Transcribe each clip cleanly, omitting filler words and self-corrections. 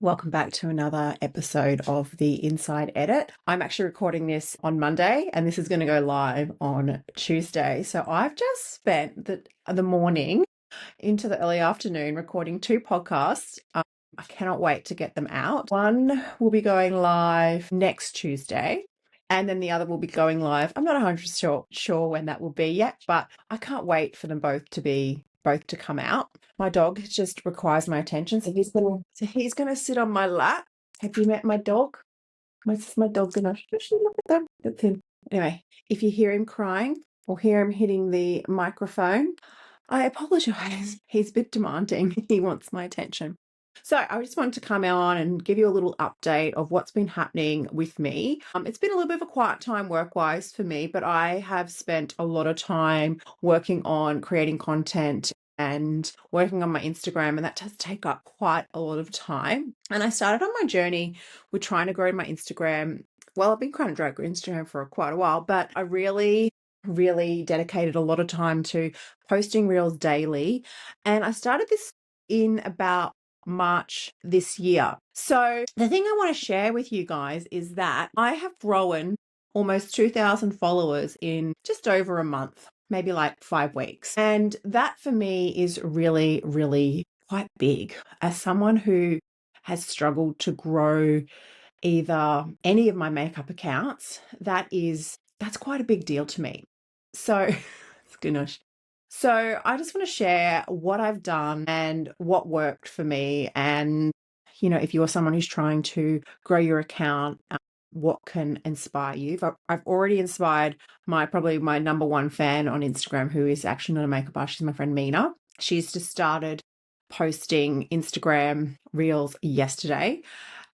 Welcome back to another episode of the Inside Edit. I'm actually recording this on Monday and this is going to go live on Tuesday. So I've just spent the morning into the early afternoon recording two podcasts. I cannot wait to get them out. One will be going live next Tuesday and then the other will be going live. I'm not 100% sure when that will be yet, but I can't wait for them both to come out. My dog just requires my attention, so he's gonna sit on my lap. Have you met my dog? My dog's gonna look at them. That's him. Anyway, if you hear him crying or hear him hitting the microphone, I apologize. He's a bit demanding. He wants my attention. So I just wanted to come on and give you a little update of what's been happening with me. It's been a little bit of a quiet time work-wise for me, but I have spent a lot of time working on creating content and working on my Instagram, and that does take up quite a lot of time. And I started on my journey with trying to grow my Instagram. Well, I've been trying to grow Instagram for quite a while, but I really dedicated a lot of time to posting reels daily. And I started this in about March this year. So the thing I want to share with you guys is that I have grown almost 2,000 followers in just over a month, maybe like 5 weeks. And that for me is really quite big. As someone who has struggled to grow either any of my makeup accounts, that's quite a big deal to me. So, goodness. So I just want to share what I've done and what worked for me. And, if you're someone who's trying to grow your account, what can inspire you? I've already inspired probably my number one fan on Instagram, who is actually not a makeup artist, she's my friend Mina. She's just started posting Instagram reels yesterday.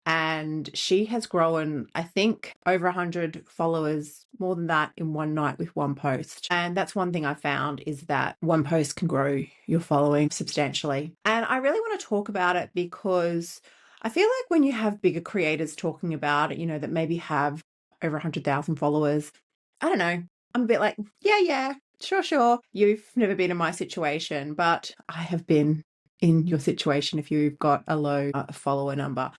And she has grown, I think, over 100 followers, more than that, in one night with one post. And that's one thing I found, is that one post can grow your following substantially. And I really want to talk about it because I feel like when you have bigger creators talking about it, that maybe have over 100,000 followers, I don't know, I'm a bit like, yeah, sure. You've never been in my situation, but I have been in your situation if you've got a low follower number.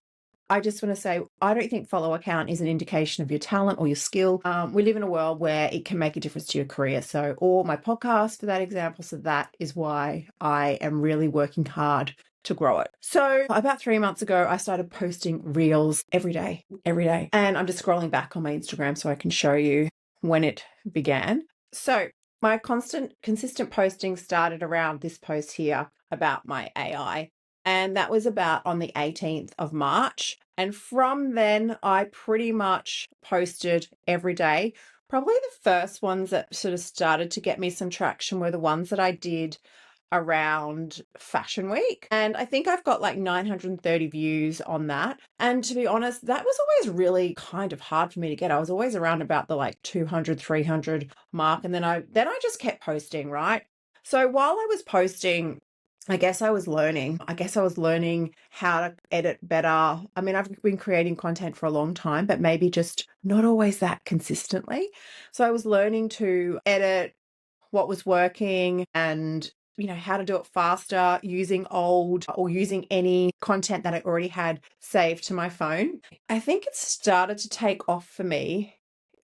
I just want to say, I don't think follower count is an indication of your talent or your skill. We live in a world where it can make a difference to your career. So, or my podcast for that example. So that is why I am really working hard to grow it. So about 3 months ago, I started posting reels every day. And I'm just scrolling back on my Instagram so I can show you when it began. So my consistent posting started around this post here about my AI. And that was about on the 18th of March. And from then, I pretty much posted every day. Probably the first ones that sort of started to get me some traction were the ones that I did around Fashion Week. And I think I've got like 930 views on that. And to be honest, that was always really kind of hard for me to get. I was always around about the like 200, 300 mark. And then I just kept posting, right? So while I was posting, I guess I was learning how to edit better. I mean, I've been creating content for a long time, but maybe just not always that consistently. So I was learning to edit what was working and how to do it faster using old or using any content that I already had saved to my phone. I think it started to take off for me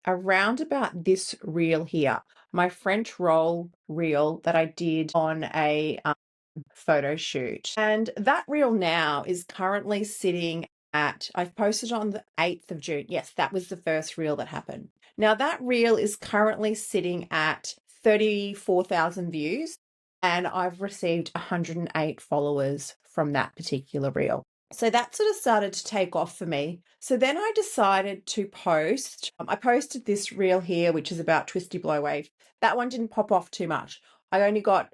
around about this reel here, my French roll reel that I did on a photo shoot. And that reel now is currently sitting at, I've posted on the 8th of June. Yes, that was the first reel that happened. Now that reel is currently sitting at 34,000 views, and I've received 108 followers from that particular reel. So that sort of started to take off for me. So then I decided to post. I posted this reel here, which is about Twisty Blow Wave. That one didn't pop off too much. I only got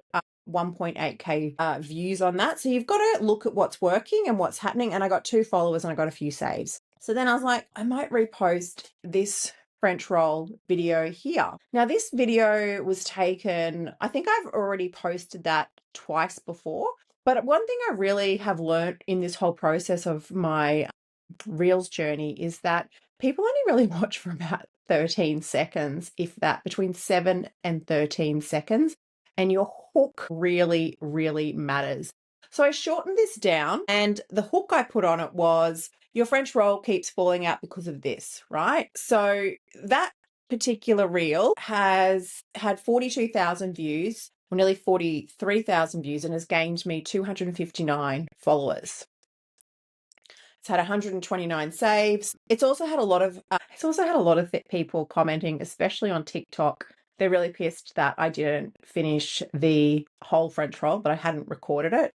1.8k views on that. So you've got to look at what's working and what's happening. And I got 2 followers and I got a few saves. So then I was like, I might repost this French roll video here. Now this video was taken, I think I've already posted that twice before. But one thing I really have learned in this whole process of my Reels journey is that people only really watch for about 13 seconds, if that, between 7 and 13 seconds. And your hook really matters. So I shortened this down, and the hook I put on it was, your French roll keeps falling out because of this, right? So that particular reel has had 42,000 views, or nearly 43,000 views, and has gained me 259 followers. It's had 129 saves. It's also had a lot of people commenting, especially on TikTok. They're really pissed that I didn't finish the whole French roll, but I hadn't recorded it.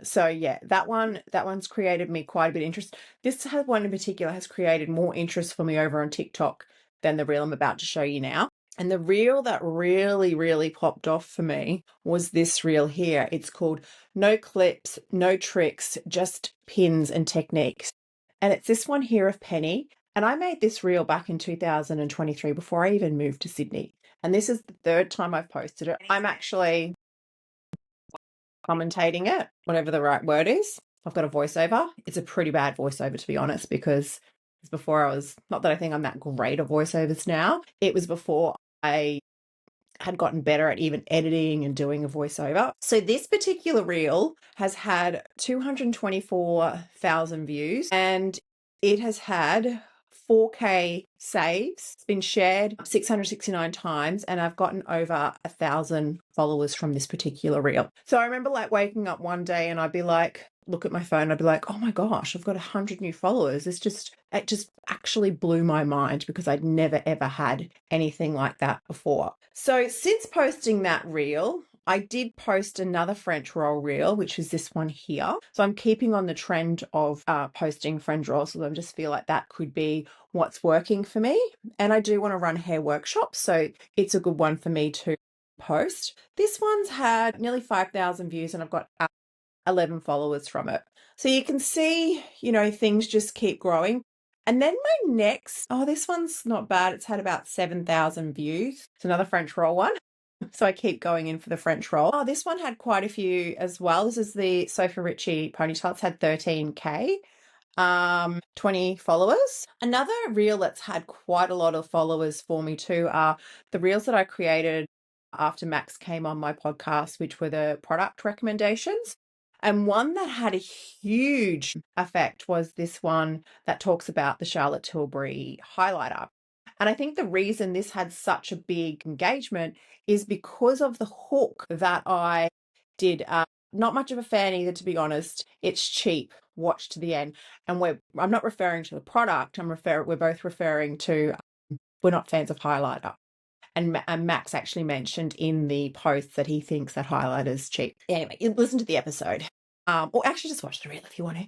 So yeah, that one's created me quite a bit of interest. This one in particular has created more interest for me over on TikTok than the reel I'm about to show you now. And the reel that really, really popped off for me was this reel here. It's called No Clips, No Tricks, Just Pins and Techniques. And it's this one here of Penny. And I made this reel back in 2023 before I even moved to Sydney. And this is the third time I've posted it. I'm actually commentating it, whatever the right word is. I've got a voiceover. It's a pretty bad voiceover, to be honest, because it's before I was, not that I think I'm that great at voiceovers now. It was before I had gotten better at even editing and doing a voiceover. So this particular reel has had 224,000 views, and it has had 4K saves. It's been shared 669 times, and I've gotten over 1,000 followers from this particular reel. So I remember like waking up one day and I'd be like, look at my phone, I'd be like, oh my gosh, I've got 100 new followers. It just actually blew my mind, because I'd never ever had anything like that before. So since posting that reel, I did post another French roll reel, which is this one here. So I'm keeping on the trend of posting French rolls, so I just feel like that could be what's working for me. And I do want to run hair workshops, so it's a good one for me to post. This one's had nearly 5,000 views, and I've got 11 followers from it. So you can see, things just keep growing. And then my next, this one's not bad. It's had about 7,000 views. It's another French roll one. So I keep going in for the French roll. Oh, this one had quite a few as well. This is the Sophie Richie ponytail. It's had 13K. 20 followers. Another reel that's had quite a lot of followers for me too are the reels that I created after Max came on my podcast, which were the product recommendations. And one that had a huge effect was this one that talks about the Charlotte Tilbury highlighter. And I think the reason this had such a big engagement is because of the hook that I did. Not much of a fan either, to be honest. It's cheap. Watch to the end. And I'm not referring to the product. We're both referring to, we're not fans of highlighter. And Max actually mentioned in the post that he thinks that highlighter's cheap. Anyway, listen to the episode. Or actually just watch the reel if you want to.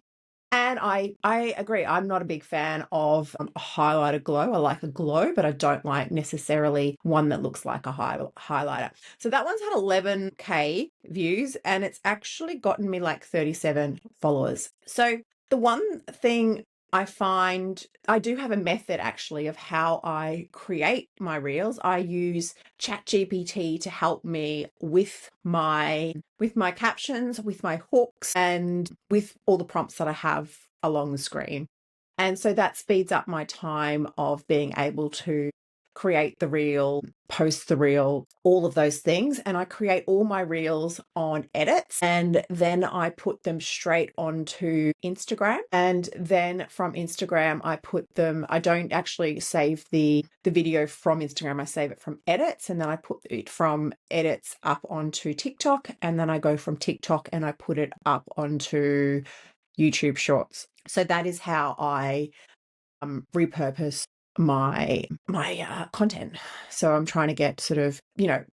And I agree. I'm not a big fan of a highlighter glow. I like a glow, but I don't like necessarily one that looks like a highlighter. So that one's had 11K views, and it's actually gotten me like 37 followers. So the one thing I find, I do have a method actually of how I create my reels. I use ChatGPT to help me with my captions, with my hooks, and with all the prompts that I have along the screen. And so that speeds up my time of being able to create the reel, post the reel, all of those things. And I create all my reels on edits, and then I put them straight onto Instagram. And then from Instagram, I don't actually save the video from Instagram. I save it from edits, and then I put it from edits up onto TikTok. And then I go from TikTok and I put it up onto YouTube Shorts. So that is how I repurpose my content. So I'm trying to get sort of,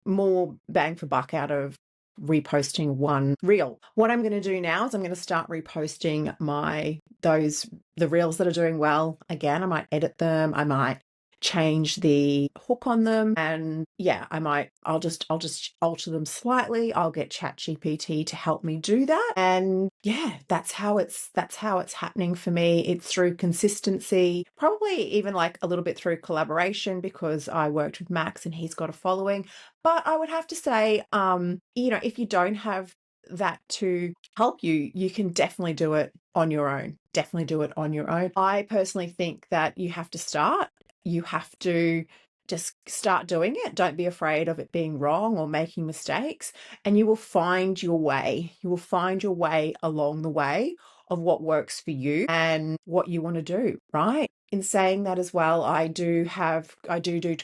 more bang for buck out of reposting one reel. What I'm going to do now is I'm going to start reposting the reels that are doing well. Again, I might edit them. I might change the hook on them, and I'll just alter them slightly. I'll get ChatGPT to help me do that, and that's how it's happening for me. It's through consistency, probably even like a little bit through collaboration, because I worked with Max and he's got a following. But I would have to say, if you don't have that to help you, you can definitely do it on your own. Definitely do it on your own. I personally think that you have to start. You have to just start doing it. Don't be afraid of it being wrong or making mistakes, and you will find your way. You will find your way along the way of what works for you and what you want to do, right? In saying that as well, I do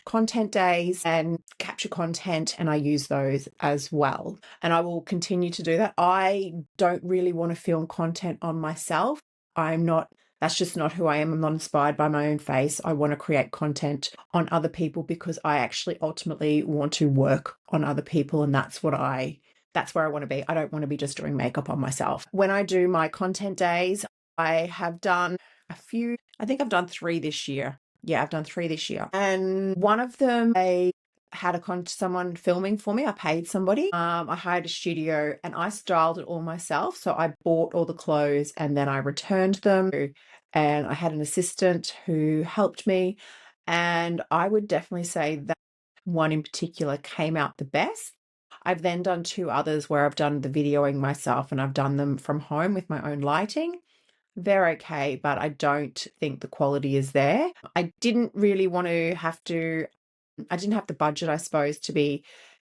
content days and capture content, and I use those as well. And I will continue to do that. I don't really want to film content on myself. That's just not who I am. I'm not inspired by my own face. I want to create content on other people because I actually ultimately want to work on other people. And that's where I want to be. I don't want to be just doing makeup on myself. When I do my content days, I have done a few. I think I've done 3 this year. Yeah, I've done 3 this year. And one of them, I had someone filming for me. I paid somebody. I hired a studio and I styled it all myself. So I bought all the clothes and then I returned them. And I had an assistant who helped me. And I would definitely say that one in particular came out the best. I've then done 2 others where I've done the videoing myself and I've done them from home with my own lighting. They're okay, but I don't think the quality is there. I didn't really want to I didn't have the budget, I suppose, to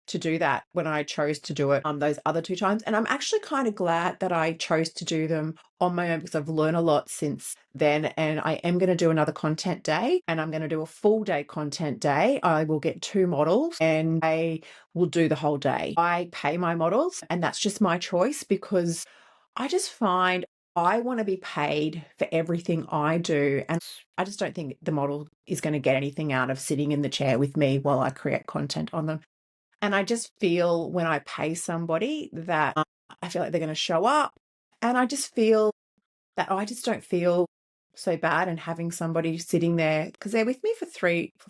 do that when I chose to do it those other 2 times. And I'm actually kind of glad that I chose to do them on my own because I've learned a lot since then. And I am going to do another content day, and I'm going to do a full day content day. I will get 2 models and I will do the whole day. I pay my models, and that's just my choice because I just find I want to be paid for everything I do. And I just don't think the model is going to get anything out of sitting in the chair with me while I create content on them. And I just feel when I pay somebody that I feel like they're going to show up. And I just feel that I just don't feel so bad and having somebody sitting there because they're with me for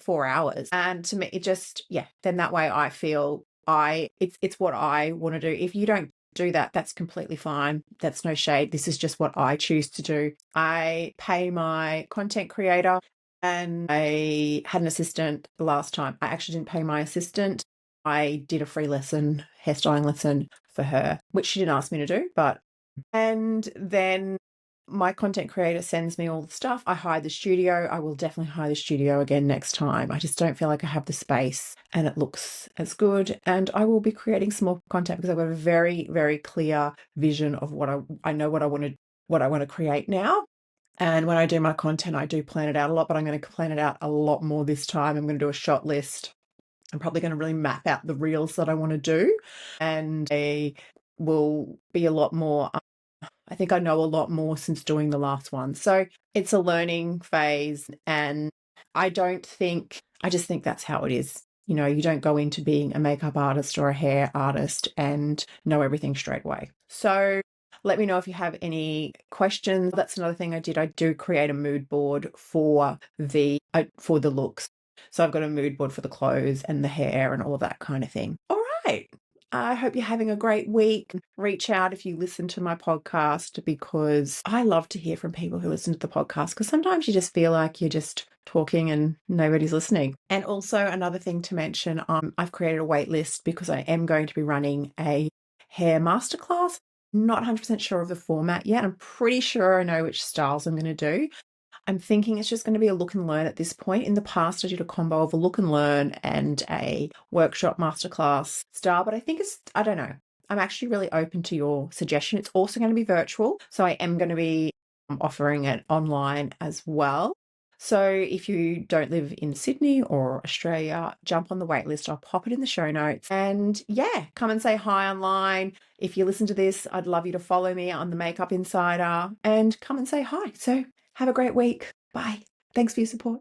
4 hours. And to me, it just, yeah, then that way I feel it's what I want to do. If you don't do that, that's completely fine. That's no shade. This is just what I choose to do. I pay my content creator, and I had an assistant the last time. I actually didn't pay my assistant. I did a free hairstyling lesson for her, which she didn't ask me to do, and then my content creator sends me all the stuff. I hire the studio. I will definitely hire the studio again next time. I just don't feel like I have the space and it looks as good. And I will be creating some more content because I've got a very, very clear vision of what I know what I want to create now. And when I do my content, I do plan it out a lot, but I'm going to plan it out a lot more this time. I'm going to do a shot list. I'm probably going to really map out the reels that I want to do, and they will be a lot more. I think I know a lot more since doing the last one. So it's a learning phase, and I just think that's how it is. You know, you don't go into being a makeup artist or a hair artist and know everything straight away. So let me know if you have any questions. That's another thing I did. I do create a mood board for the looks. So I've got a mood board for the clothes and the hair and all that kind of thing. All right. I hope you're having a great week. Reach out if you listen to my podcast because I love to hear from people who listen to the podcast because sometimes you just feel like you're just talking and nobody's listening. And also another thing to mention, I've created a wait list because I am going to be running a hair masterclass. Not 100% sure of the format yet. I'm pretty sure I know which styles I'm going to do. I'm thinking it's just going to be a look and learn at this point. In the past, I did a combo of a look and learn and a workshop masterclass style, but I don't know. I'm actually really open to your suggestion. It's also going to be virtual. So I am going to be offering it online as well. So if you don't live in Sydney or Australia, jump on the wait list. I'll pop it in the show notes. And yeah, come and say hi online. If you listen to this, I'd love you to follow me on the Makeup Insider and come and say hi. So have a great week. Bye. Thanks for your support.